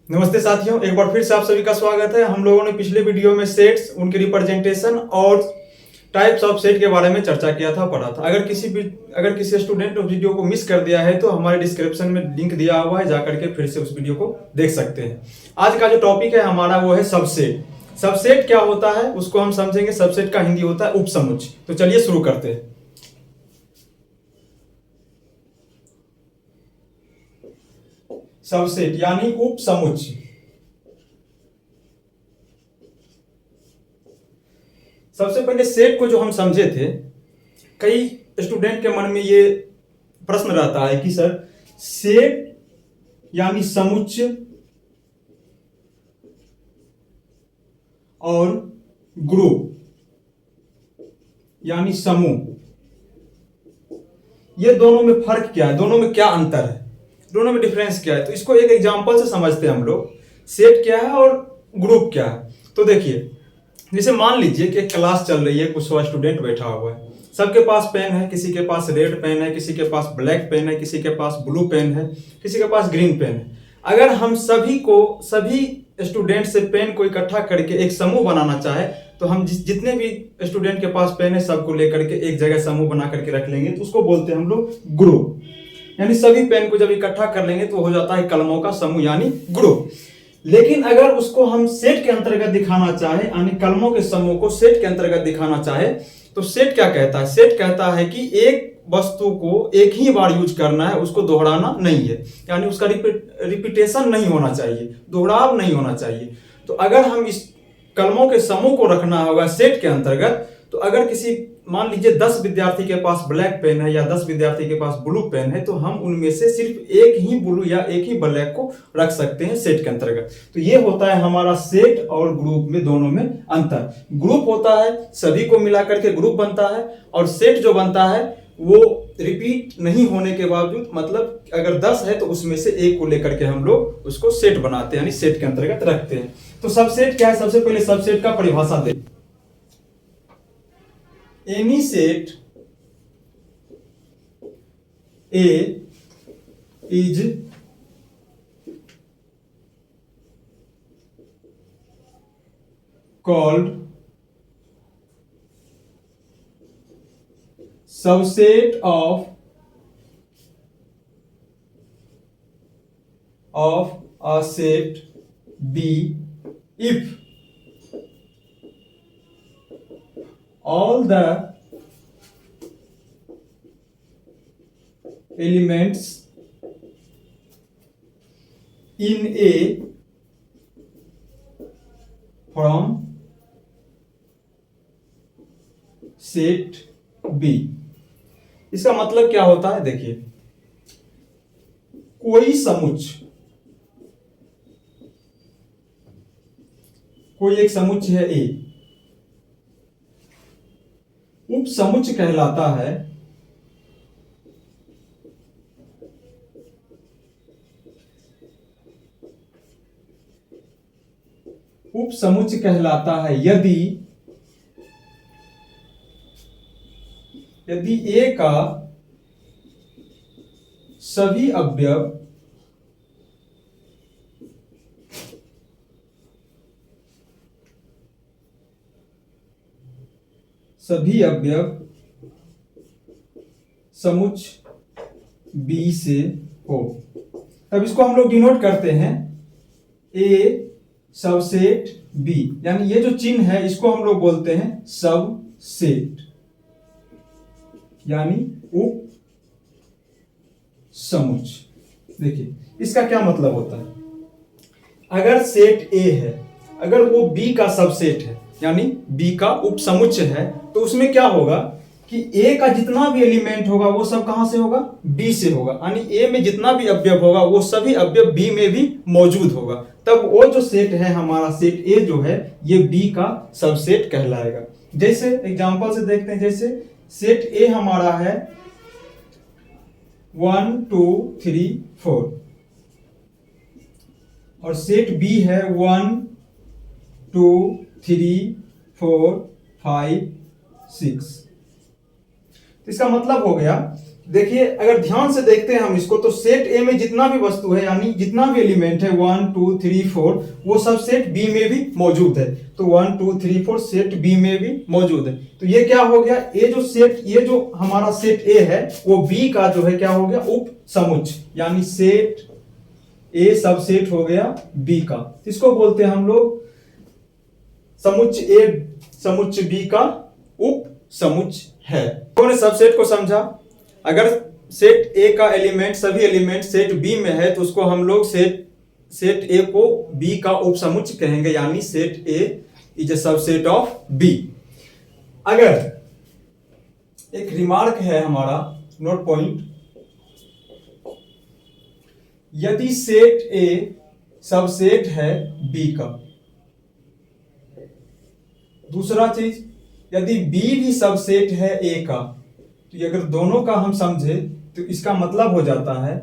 नमस्ते साथियों, एक बार फिर से आप सभी का स्वागत है। हम लोगों ने पिछले वीडियो में सेट्स, उनके रिप्रेजेंटेशन और टाइप्स ऑफ सेट के बारे में चर्चा किया था, पढ़ा था। अगर किसी स्टूडेंट ने वीडियो को मिस कर दिया है तो हमारे डिस्क्रिप्शन में लिंक दिया हुआ है, जाकर के फिर से उस वीडियो को देख सकते हैं। आज का जो टॉपिक है हमारा वो है सबसेट। सबसेट क्या होता है उसको हम समझेंगे। सबसेट का हिंदी होता है उपसमुच्चय। तो चलिए शुरू करते हैं। सबसेट यानी उपसमुच्चय। सबसे पहले सेट को जो हम समझे थे, कई स्टूडेंट के मन में ये प्रश्न रहता है कि सर सेट यानी समुच्चय और ग्रुप यानी समूह, ये दोनों में फर्क क्या है, दोनों में क्या अंतर है, दोनों में डिफरेंस क्या है। तो इसको एक एग्जांपल से समझते हैं हम लोग। सेट क्या है और ग्रुप क्या है। तो देखिए, जैसे मान लीजिए कि एक क्लास चल रही है, कुछ 100 स्टूडेंट बैठा हुआ है। सबके पास पेन है, किसी के पास रेड पेन है, किसी के पास ब्लैक पेन है, किसी के पास ब्लू पेन है, किसी के पास ग्रीन पेन है। अगर हम सभी स्टूडेंट से पेन को इकट्ठा करके एक समूह बनाना चाहे तो हम जितने भी स्टूडेंट के पास पेन है सबको लेकर के एक जगह समूह बना करके रख लेंगे, तो उसको बोलते हैं हम लोग ग्रुप। यानी सभी पेन को जब इकट्ठा कर लेंगे तो हो जाता है कलमों का समूह यानी ग्रुप। लेकिन अगर उसको हम सेट के अंतर्गत दिखाना चाहे, यानी कलमों के समूह को सेट के अंतर्गत दिखाना चाहे, तो सेट क्या कहता है? सेट कहता है कि एक वस्तु को एक ही बार यूज करना है, उसको दोहराना नहीं है, यानी उसका रिपीटेशन नहीं होना चाहिए, दोहराव नहीं होना चाहिए। तो अगर हम इस कलमों के समूह को रखना होगा सेट के अंतर्गत, तो अगर किसी मान लीजिए 10 विद्यार्थी के पास ब्लैक पेन है या 10 विद्यार्थी के पास ब्लू पेन है, तो हम उनमें से सिर्फ एक ही ब्लू या एक ही ब्लैक को रख सकते हैं सेट के अंतर्गत। तो ये होता है हमारा सेट और ग्रुप में, दोनों में अंतर। ग्रुप होता है सभी को मिलाकर के ग्रुप बनता है, और सेट जो बनता है वो रिपीट नहीं होने के बावजूद, मतलब अगर 10 है तो उसमें से एक को लेकर के हम लोग उसको सेट बनाते हैं, यानी सेट के अंतर्गत रखते हैं। तो सबसेट क्या है? सबसे पहले सबसेट का परिभाषा दें। Any set A is called subset of a set B if all the elements in A from set B। इसका मतलब क्या होता है? देखिए, कोई एक समुच्चय है A, उपसमुच्चय कहलाता है यदि A का सभी अवयव समुच्चय B से हो। तब इसको हम लोग डिनोट करते हैं A सबसेट B, यानी ये जो चिन्ह है इसको हम लोग बोलते हैं सबसेट, यानी उप समुच्चय। देखिए इसका क्या मतलब होता है? अगर सेट A है, अगर वो B का सबसेट है यानी B का उपसमुच्चय है, तो उसमें क्या होगा कि A का जितना भी एलिमेंट होगा वो सब कहां से होगा? B से होगा। यानी A में जितना भी अवयव होगा वो सभी अवयव B में भी मौजूद होगा। तब वो जो सेट है हमारा सेट A जो है ये B का सबसेट कहलाएगा। जैसे एग्जांपल से देखते हैं, जैसे सेट A हमारा है 1 2 3 4 और सेट B है 1 2 3 4 5 6। इसका मतलब हो गया देखिए अगर ध्यान से देखते हैं हम इसको, तो सेट ए में जितना भी वस्तु है, यानी जितना भी एलिमेंट है 1 2 3 4, वो सब सेट बी में भी मौजूद है। तो 1 2 3 4 सेट बी में भी मौजूद है। तो ये क्या हो गया, ये जो हमारा सेट ए है वो बी का जो है क्या हो गया, उप समुच्चय, यानी सेट ए सबसेट हो गया बी का। इसको बोलते हैं हम लोग समुच्चय ए समुच्चय बी का उप समुच्चय है। हमने सबसेट को समझा। अगर सेट ए का एलिमेंट, सभी एलिमेंट सेट बी में है, तो उसको हम लोग सेट ए को बी का उपसमुच्चय कहेंगे, यानी set A is a subset of B. अगर एक रिमार्क है हमारा, नोट पॉइंट, यदि सेट ए सबसेट है बी का, दूसरा चीज यदि बी भी सबसेट है ए का, तो अगर दोनों का हम समझे तो इसका मतलब हो जाता है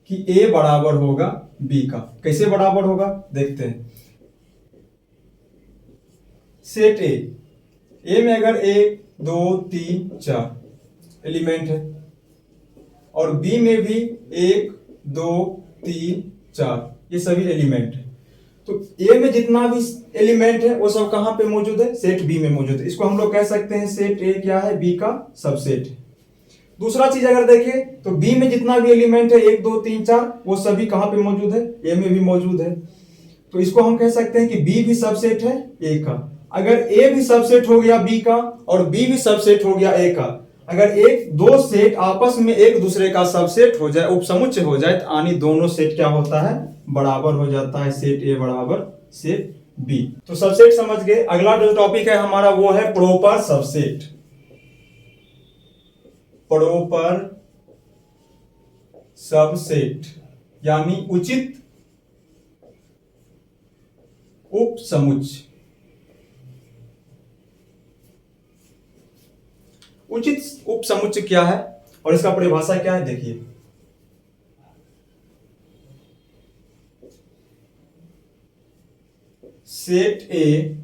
कि ए बराबर होगा बी का। कैसे बराबर होगा देखते हैं। सेट ए में अगर 1 2 3 4 एलिमेंट है और बी में भी 1 2 3 4 ये सभी एलिमेंट है, तो ए में जितना भी एलिमेंट है वो सब कहां पे मौजूद है, सेट बी में मौजूद है। इसको हम लोग कह सकते हैं सेट ए क्या है, बी का सबसेट है। दूसरा चीज अगर देखें तो बी में जितना भी एलिमेंट है 1 2 3 4 वो सभी कहां पे मौजूद है, ए में भी मौजूद है। तो इसको हम कह सकते हैं कि बी भी सबसेट है ए का। अगर ए भी सबसेट हो गया बी का और बी भी सबसेट हो गया ए का, अगर दो सेट आपस में एक दूसरे का सबसेट हो जाए, उपसमुच्चय हो जाए, तो यानी दोनों सेट क्या होता है, बराबर हो जाता है, सेट ए बराबर सेट बी। तो सबसेट समझ गए। अगला जो टॉपिक है हमारा वो है प्रॉपर सबसेट। प्रॉपर सबसेट यानी उचित उपसमुच्चय। उचित उपसमुच्चय क्या है और इसका परिभाषा क्या है, देखिए। Set A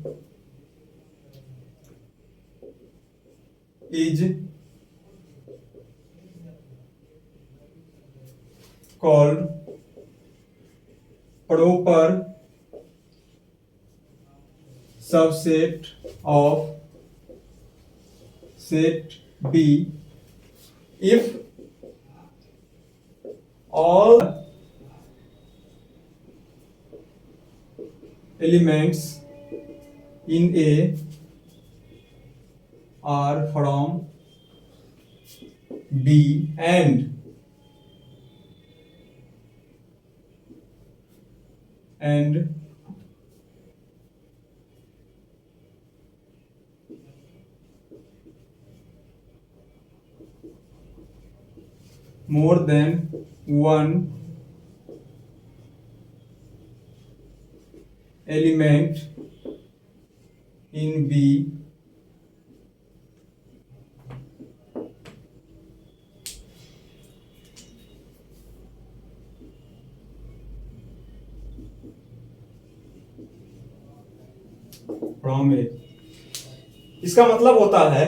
is called proper subset of set B if all elements in A are from B and more than one element in B from A. इसका मतलब होता है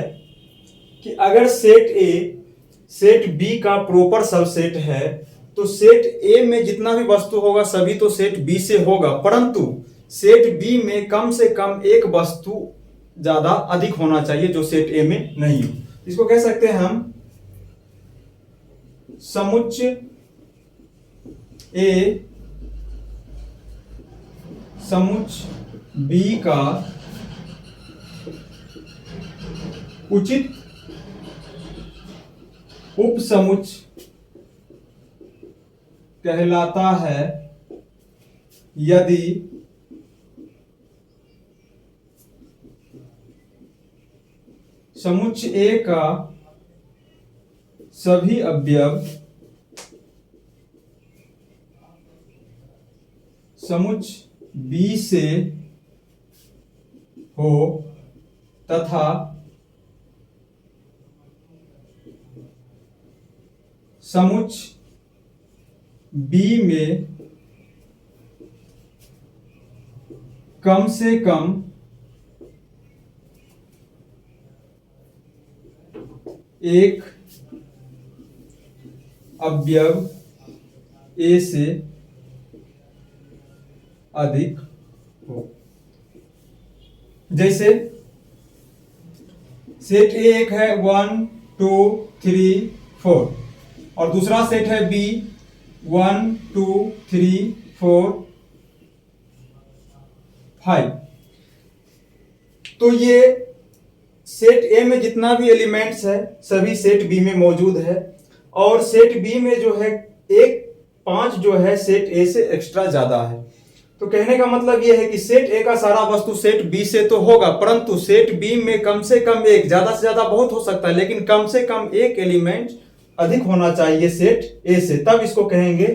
कि अगर सेट ए सेट बी का प्रॉपर सबसेट है, तो set ए में जितना भी वस्तु होगा सभी तो सेट बी से होगा, परंतु सेट बी में कम से कम एक वस्तु ज्यादा अधिक होना चाहिए जो सेट ए में नहीं हो। इसको कह सकते हैं हम समुच्चय ए समुच्चय बी का उचित उपसमुच्चय कहलाता है यदि समुच्चय ए का सभी अवयव समुच्चय बी से हो तथा समुच्चय बी में कम से कम एक अवयव ए से अधिक हो। जैसे सेट ए एक है 1 2 3 4 और दूसरा सेट है बी 1 2 3 4 5। तो ये सेट ए में जितना भी एलिमेंट्स है सभी सेट बी में मौजूद है और सेट बी में जो है एक 5 जो है सेट ए से एक्स्ट्रा ज्यादा है। तो कहने का मतलब यह है कि सेट ए का सारा वस्तु सेट बी से तो होगा, परंतु सेट बी में कम से कम एक, ज्यादा से ज्यादा बहुत हो सकता है लेकिन कम से कम एक एलिमेंट अधिक होना चाहिए सेट ए से, तब इसको कहेंगे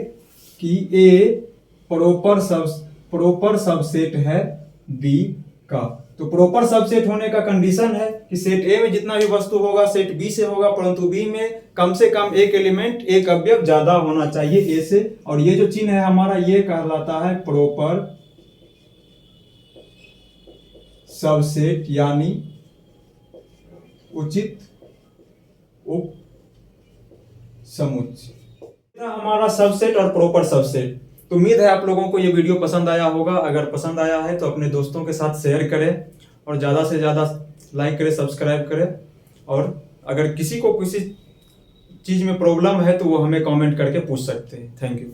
कि ए प्रॉपर सबसेट है बी का। तो प्रॉपर सबसेट होने का कंडीशन है कि सेट ए में जितना भी वस्तु होगा सेट बी से होगा, परंतु बी में कम से कम एक एलिमेंट, एक अवयव ज्यादा होना चाहिए ए से। और ये जो चिन्ह है हमारा ये कहलाता है प्रॉपर सबसेट यानी उचित उप समुच्चय। हमारा सबसेट और प्रॉपर सबसेट। तो उम्मीद है आप लोगों को ये वीडियो पसंद आया होगा। अगर पसंद आया है तो अपने दोस्तों के साथ शेयर करें और ज़्यादा से ज़्यादा लाइक करें, सब्सक्राइब करें। और अगर किसी को किसी चीज़ में प्रॉब्लम है तो वो हमें कमेंट करके पूछ सकते हैं। Thank you.